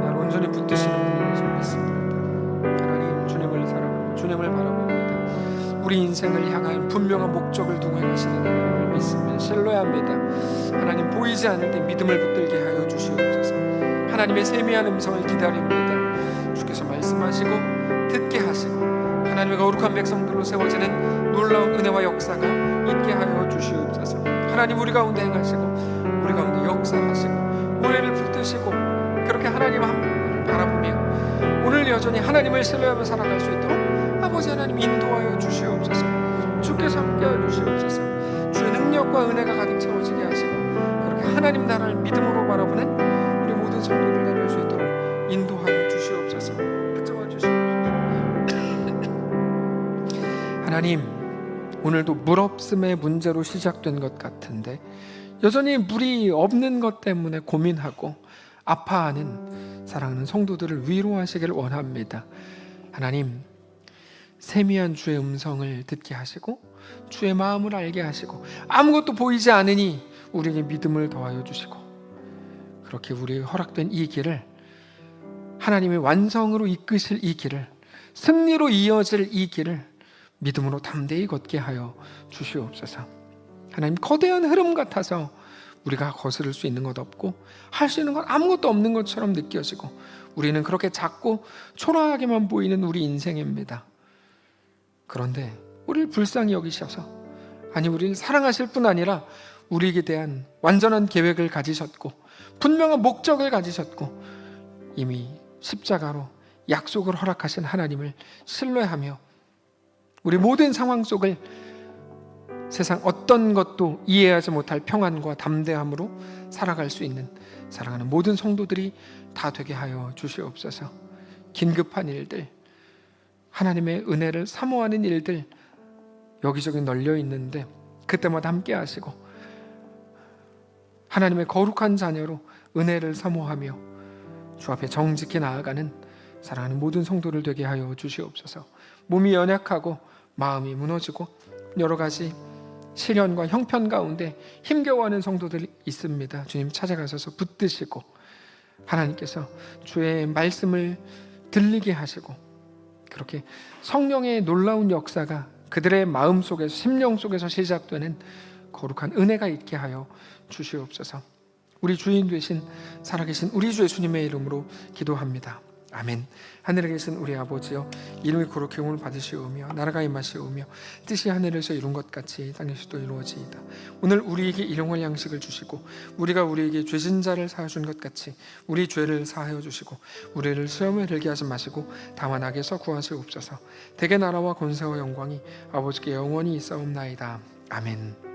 나를 온전히 붙드시는 분인 것을 믿습니다. 하나님, 주님을 사랑하고 주님을 바라봅니다. 우리 인생을 향한 분명한 목적을 두고 행하시는 하나님을 믿습니다. 신뢰해야 합니다. 하나님, 보이지 않을 때 믿음을 붙들게 하여 주시옵소서. 하나님의 세미한 음성을 기다립니다. 주께서 말씀하시고 듣게 하시고 하나님의 거룩한 백성들로 세워지는 놀라운 은혜와 역사가 있게 하여 주시옵소서. 하나님, 우리 가운데 행하시고 우리 가운데 역사하시고 은혜를 붙드시고, 그렇게 하나님 한 분을 바라보며 오늘 여전히 하나님을 신뢰하며 살아갈 수 있도록 아버지 하나님 인도하여 주시옵소서. 주께서 함께하여 주시옵소서. 주의 능력과 은혜가 가득 채워지게 하시고, 그렇게 하나님 나라를 믿음으로 바라보는 우리 모든 성도들 되릴 수 있도록 인도하여 주시옵소서. 붙잡아 주시옵소서. 하나님, 오늘도 물 없음의 문제로 시작된 것 같은데 여전히 물이 없는 것 때문에 고민하고 아파하는 사랑하는 성도들을 위로하시길 원합니다. 하나님, 세미한 주의 음성을 듣게 하시고 주의 마음을 알게 하시고, 아무것도 보이지 않으니 우리에게 믿음을 더하여 주시고, 그렇게 우리에게 허락된 이 길을, 하나님의 완성으로 이끄실 이 길을, 승리로 이어질 이 길을 믿음으로 담대히 걷게 하여 주시옵소서. 하나님, 거대한 흐름 같아서 우리가 거스를 수 있는 것 없고 할 수 있는 건 아무것도 없는 것처럼 느껴지고, 우리는 그렇게 작고 초라하게만 보이는 우리 인생입니다. 그런데 우리를 불쌍히 여기셔서, 아니, 우리를 사랑하실 뿐 아니라 우리에게 대한 완전한 계획을 가지셨고 분명한 목적을 가지셨고 이미 십자가로 약속을 허락하신 하나님을 신뢰하며 우리 모든 상황 속을 세상 어떤 것도 이해하지 못할 평안과 담대함으로 살아갈 수 있는 사랑하는 모든 성도들이 다 되게 하여 주시옵소서. 긴급한 일들, 하나님의 은혜를 사모하는 일들 여기저기 널려 있는데 그때마다 함께 하시고, 하나님의 거룩한 자녀로 은혜를 사모하며 주 앞에 정직히 나아가는 사랑하는 모든 성도를 되게 하여 주시옵소서. 몸이 연약하고 마음이 무너지고 여러 가지 시련과 형편 가운데 힘겨워하는 성도들이 있습니다. 주님 찾아가셔서 붙드시고 하나님께서 주의 말씀을 들리게 하시고, 그렇게 성령의 놀라운 역사가 그들의 마음 속에서, 심령 속에서 시작되는 거룩한 은혜가 있게 하여 주시옵소서. 우리 주인 되신 살아계신 우리 주 예수님의 이름으로 기도합니다. 아멘. 하늘에 계신 우리 아버지여, 이름이 거룩히 영을 받으시오며 나라가 임하시오며 뜻이 하늘에서 이룬 것 같이 땅에서도 이루어지이다. 오늘 우리에게 일용할 양식을 주시고 우리가 우리에게 죄진 자를 사하준 것 같이 우리 죄를 사하여 주시고 우리를 시험에 들게 하지 마시고 다만 악에서 구하시옵소서. 대개 나라와 권세와 영광이 아버지께 영원히 있사옵나이다. 아멘.